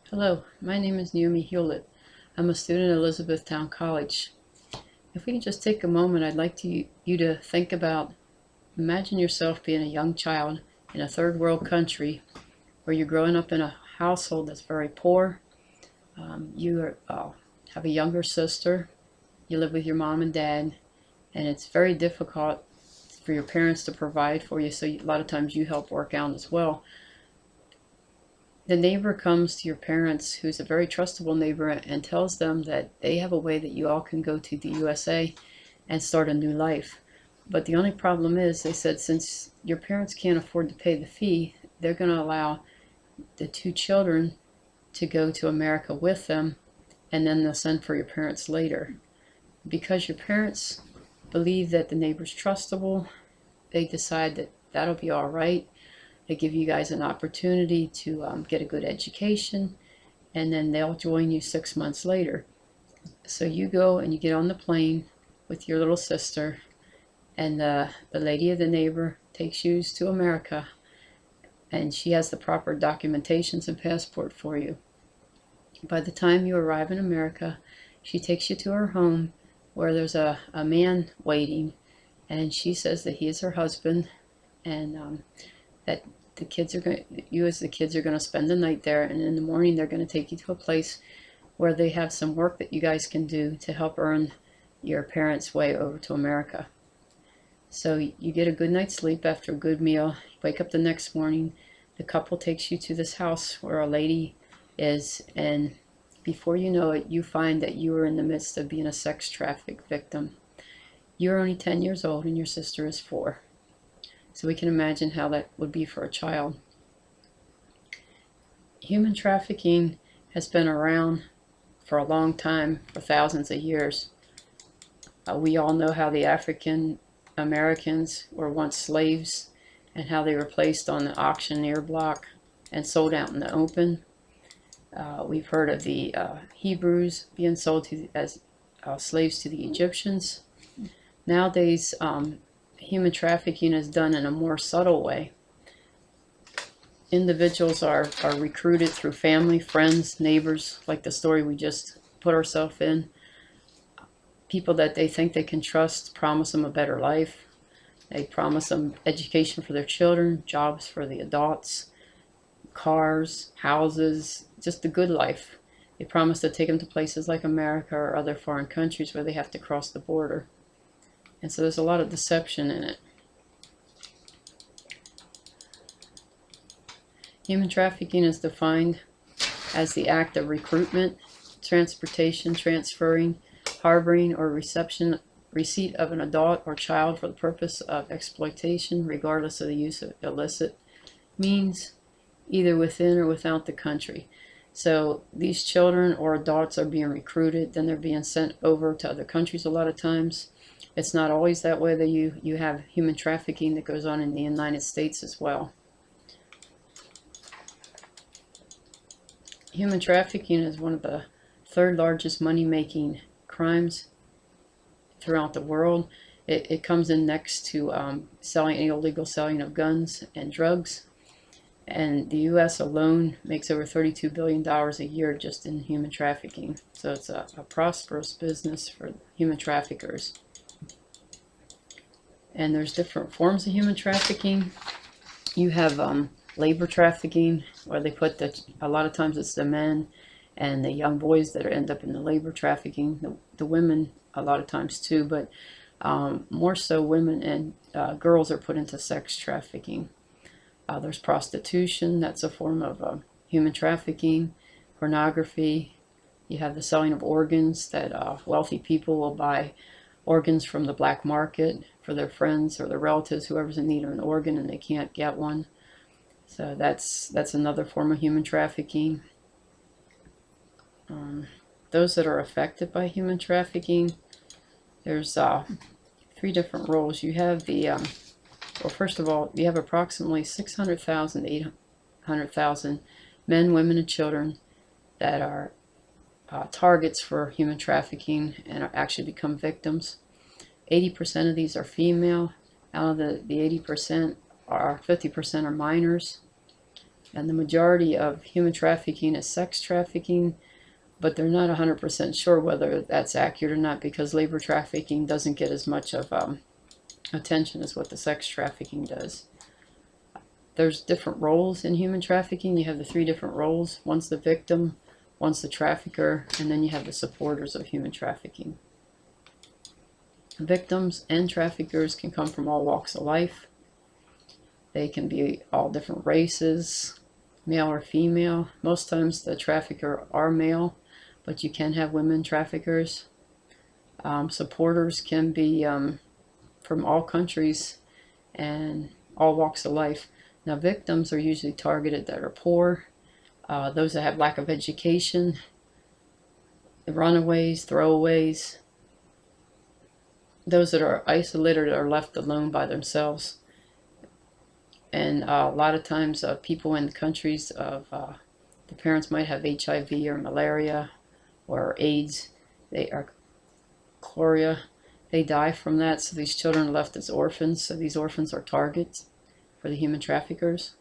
Hello, my name is Naomi Hewlett. I'm a student at Elizabethtown College. If we can just take a moment, I'd like you to think about, imagine yourself being a young child in a third world country where you're growing up in a household that's very poor. Have a younger sister, you live with your mom and dad, and it's very difficult for your parents to provide for you, so a lot of times you help work out as well. The neighbor comes to your parents, who's a very trustable neighbor, and tells them that they have a way that you all can go to the USA and start a new life. But the only problem is, they said, since your parents can't afford to pay the fee, they're going to allow the two children to go to America with them, and then they'll send for your parents later. Because your parents believe that the neighbor's trustable, they decide that that'll be all right. They give you guys an opportunity to get a good education, and then they'll join you 6 months later. So you go and you get on the plane with your little sister, and the lady of the neighbor takes you to America, and she has the proper documentations and passport for you. By the time you arrive in America, she takes you to her home where there's a man waiting, and she says that he is her husband, and that the kids are going, you as the kids are going to spend the night there, and in the morning they're going to take you to a place where they have some work that you guys can do to help earn your parents' way over to America. So you get a good night's sleep after a good meal. You wake up the next morning, the couple takes you to this house where a lady is, and before you know it, you find that you are in the midst of being a sex traffic victim. You're only 10 years old and your sister is 4. So we can imagine how that would be for a child. Human trafficking has been around for a long time, for thousands of years. We all know how the African Americans were once slaves and how they were placed on the auctioneer block and sold out in the open. We've heard of the Hebrews being sold as slaves to the Egyptians. Nowadays, human trafficking is done in a more subtle way. Individuals are recruited through family, friends, neighbors, like the story we just put ourselves in. People that they think they can trust promise them a better life. They promise them education for their children, jobs for the adults, cars, houses, just a good life. They promise to take them to places like America or other foreign countries where they have to cross the border. And so there's a lot of deception in it. Human trafficking is defined as the act of recruitment, transportation, transferring, harboring, or receipt of an adult or child for the purpose of exploitation, regardless of the use of illicit means, either within or without the country. So these children or adults are being recruited, then they're being sent over to other countries a lot of times. It's not always that way, that you have human trafficking that goes on in the United States as well. Human trafficking is one of the third largest money-making crimes throughout the world. It comes in next to illegal selling of guns and drugs. And the U.S. alone makes over $32 billion a year just in human trafficking. So it's a prosperous business for human traffickers. And there's different forms of human trafficking. You have labor trafficking, where they put a lot of times it's the men and the young boys that end up in the labor trafficking. The women a lot of times too, but more so women and girls are put into sex trafficking. There's prostitution, that's a form of human trafficking. Pornography. You have the selling of organs, that wealthy people will buy organs from the black market for their friends or their relatives, whoever's in need of an organ and they can't get one. So that's another form of human trafficking. Those that are affected by human trafficking, there's 3 different roles. You have the well, first of all, you have approximately 600,000 to 800,000 men, women, and children that are targets for human trafficking and actually become victims. 80% of these are female. Out of the 80%, 50% are minors. And the majority of human trafficking is sex trafficking, but they're not 100% sure whether that's accurate or not, because labor trafficking doesn't get as much of attention as what the sex trafficking does. There's different roles in human trafficking. You have the 3 different roles. One's the victim, one's the trafficker, and then you have the supporters of human trafficking. Victims and traffickers can come from all walks of life. They can be all different races, male or female. Most times the trafficker are male, but you can have women traffickers. Supporters can be from all countries and all walks of life. Now, victims are usually targeted that are poor, those that have lack of education, the runaways, throwaways, those that are isolated or left alone by themselves. And a lot of times people in the countries of the parents might have HIV or malaria or AIDS, they are cholera, they die from that, so these children are left as orphans. So these orphans are targets for the human traffickers.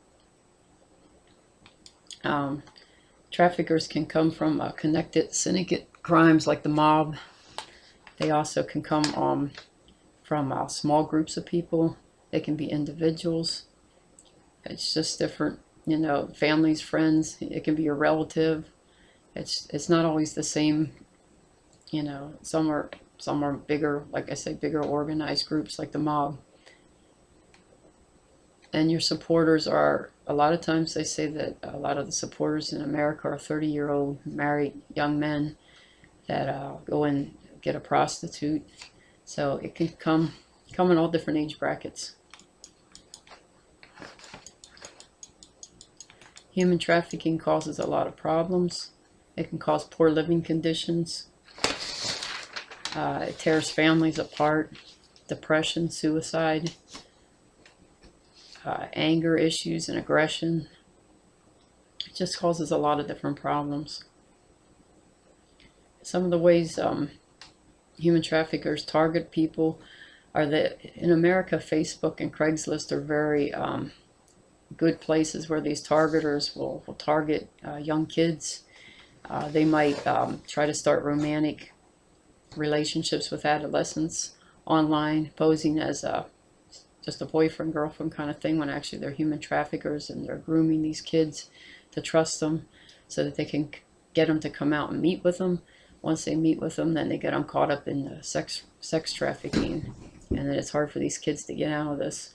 Traffickers can come from connected syndicate crimes like the mob. They also can come from small groups of people. They can be individuals. It's just different, you know, families, friends. It can be your relative. It's not always the same, you know. Some are bigger, like I say, bigger organized groups like the mob. And your supporters are, a lot of times they say that a lot of the supporters in America are 30-year-old married young men that go and get a prostitute. So it can come in all different age brackets. Human trafficking causes a lot of problems. It can cause poor living conditions. It tears families apart. Depression, suicide, anger issues and aggression. It just causes a lot of different problems. Some of the ways human traffickers target people are that in America, Facebook and Craigslist are very good places where these targeters will target young kids. They might try to start romantic relationships with adolescents online, posing as just a boyfriend, girlfriend kind of thing, when actually they're human traffickers, and they're grooming these kids to trust them so that they can get them to come out and meet with them. Once they meet with them, then they get them caught up in the sex trafficking, and then it's hard for these kids to get out of this.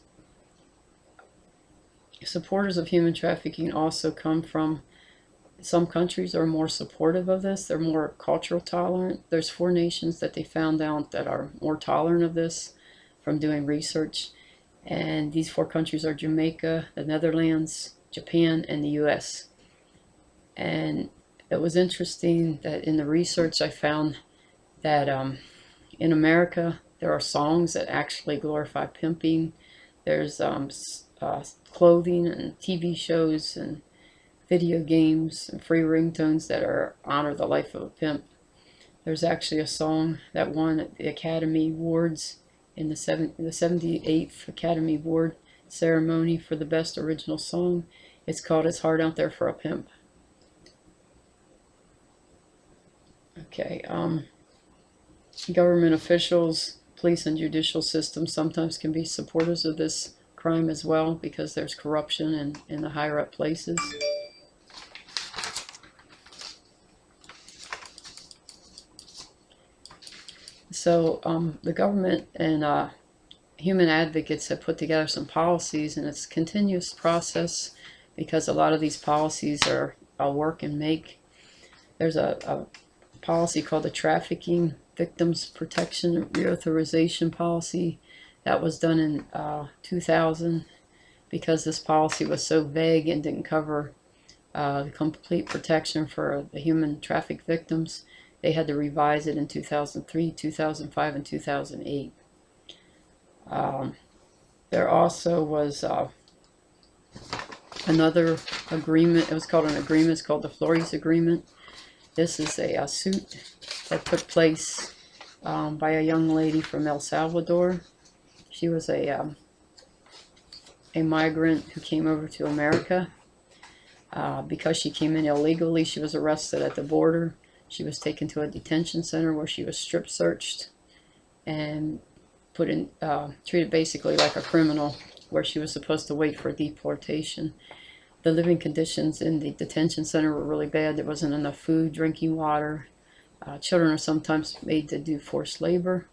Supporters of human trafficking also come from, some countries are more supportive of this. They're more cultural tolerant. There's 4 nations that they found out that are more tolerant of this from doing research. And these 4 countries are Jamaica, the Netherlands, Japan, and the US. And it was interesting that in the research I found that in America there are songs that actually glorify pimping. There's clothing and TV shows and video games and free ringtones that honor the life of a pimp. There's actually a song that won at the Academy Awards in the 78th Academy Award ceremony for the best original song. It's called "It's Hard Out There for a Pimp." Okay, government officials, police and judicial systems sometimes can be supporters of this crime as well, because there's corruption in the higher up places. So the government and human advocates have put together some policies, and it's a continuous process because a lot of these policies are work and make. There's a policy called the Trafficking Victims Protection Reauthorization Policy that was done in 2000, because this policy was so vague and didn't cover the complete protection for the human traffic victims. They had to revise it in 2003, 2005, and 2008. There also was another agreement. It was called an agreement. It's called the Flores Agreement. This is a suit that took place by a young lady from El Salvador. She was a migrant who came over to America. Because she came in illegally, she was arrested at the border. She was taken to a detention center where she was strip searched and put in, treated basically like a criminal, where she was supposed to wait for deportation. The living conditions in the detention center were really bad. There wasn't enough food, drinking water. Children are sometimes made to do forced labor.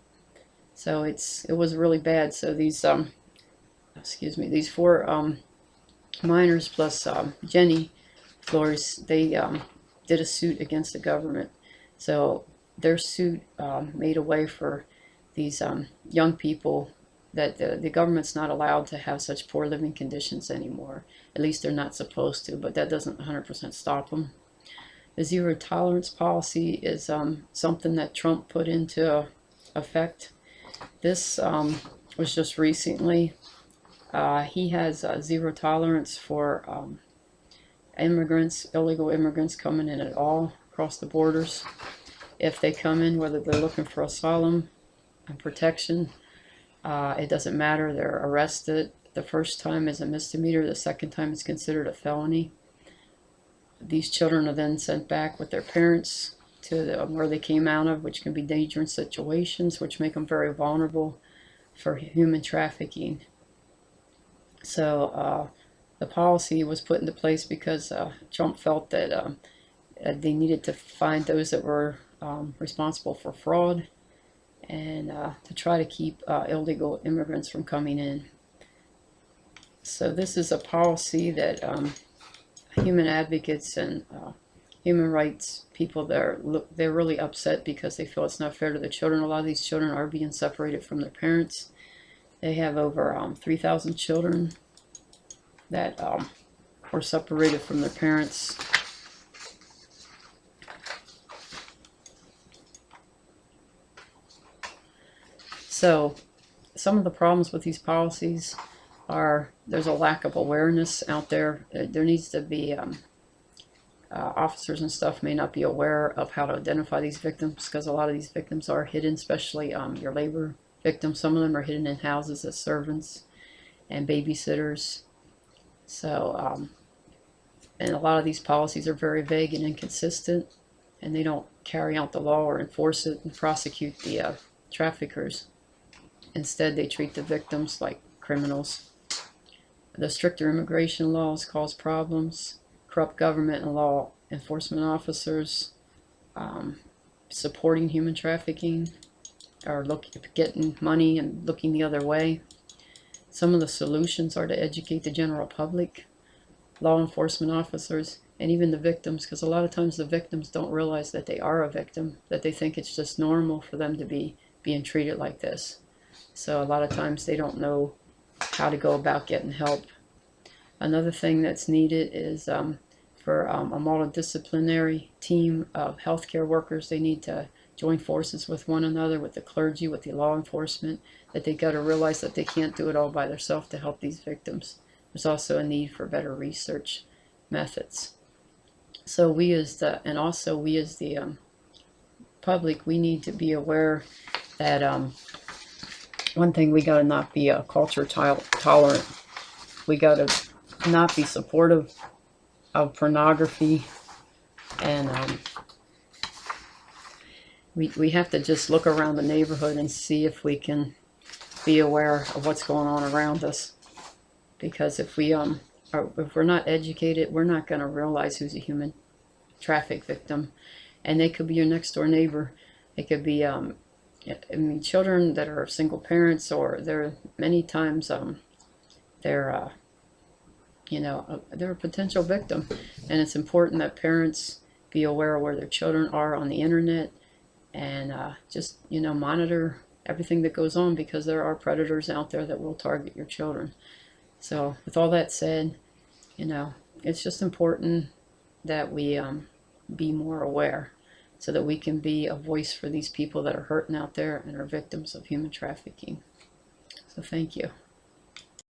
So it was really bad. So these these four minors plus Jenny Flores, they did a suit against the government. So their suit made a way for these young people that the government's not allowed to have such poor living conditions anymore. At least they're not supposed to, but that doesn't 100% stop them. The zero tolerance policy is something that Trump put into effect. This was just recently. He has zero tolerance for immigrants, illegal immigrants coming in at all across the borders. If they come in, whether they're looking for asylum and protection, it doesn't matter. They're arrested. The first time is a misdemeanor. The second time is considered a felony. These children are then sent back with their parents to where they came out of, which can be dangerous situations, which make them very vulnerable for human trafficking. So the policy was put into place because Trump felt that they needed to find those that were responsible for fraud and to try to keep illegal immigrants from coming in. So this is a policy that human advocates and human rights people, they're really upset because they feel it's not fair to the children. A lot of these children are being separated from their parents. They have over 3,000 children that were separated from their parents. So some of the problems with these policies are there's a lack of awareness out there. There needs to be officers and stuff may not be aware of how to identify these victims, because a lot of these victims are hidden, especially your labor victims. Some of them are hidden in houses as servants and babysitters. So and a lot of these policies are very vague and inconsistent, and they don't carry out the law or enforce it and prosecute the traffickers. Instead, they treat the victims like criminals. The stricter immigration laws cause problems. Corrupt government and law enforcement officers supporting human trafficking or getting money and looking the other way. Some of the solutions are to educate the general public, law enforcement officers, and even the victims, because a lot of times the victims don't realize that they are a victim, that they think it's just normal for them to be being treated like this. So a lot of times they don't know how to go about getting help. Another thing that's needed is for a multidisciplinary team of healthcare workers. They need to join forces with one another, with the clergy, with the law enforcement, that they got to realize that they can't do it all by themselves to help these victims. There's also a need for better research methods. So we as the public, we need to be aware that one thing, we got to not be a culture tolerant. We got to not be supportive of pornography, and we have to just look around the neighborhood and see if we can be aware of what's going on around us. Because if we're not educated, we're not going to realize who's a human traffic victim, and they could be your next door neighbor. It could be children that are single parents, or they're many times they're a potential victim. And it's important that parents be aware of where their children are on the internet, and just monitor everything that goes on, because there are predators out there that will target your children. So with all that said, it's just important that we be more aware, so that we can be a voice for these people that are hurting out there and are victims of human trafficking. So thank you.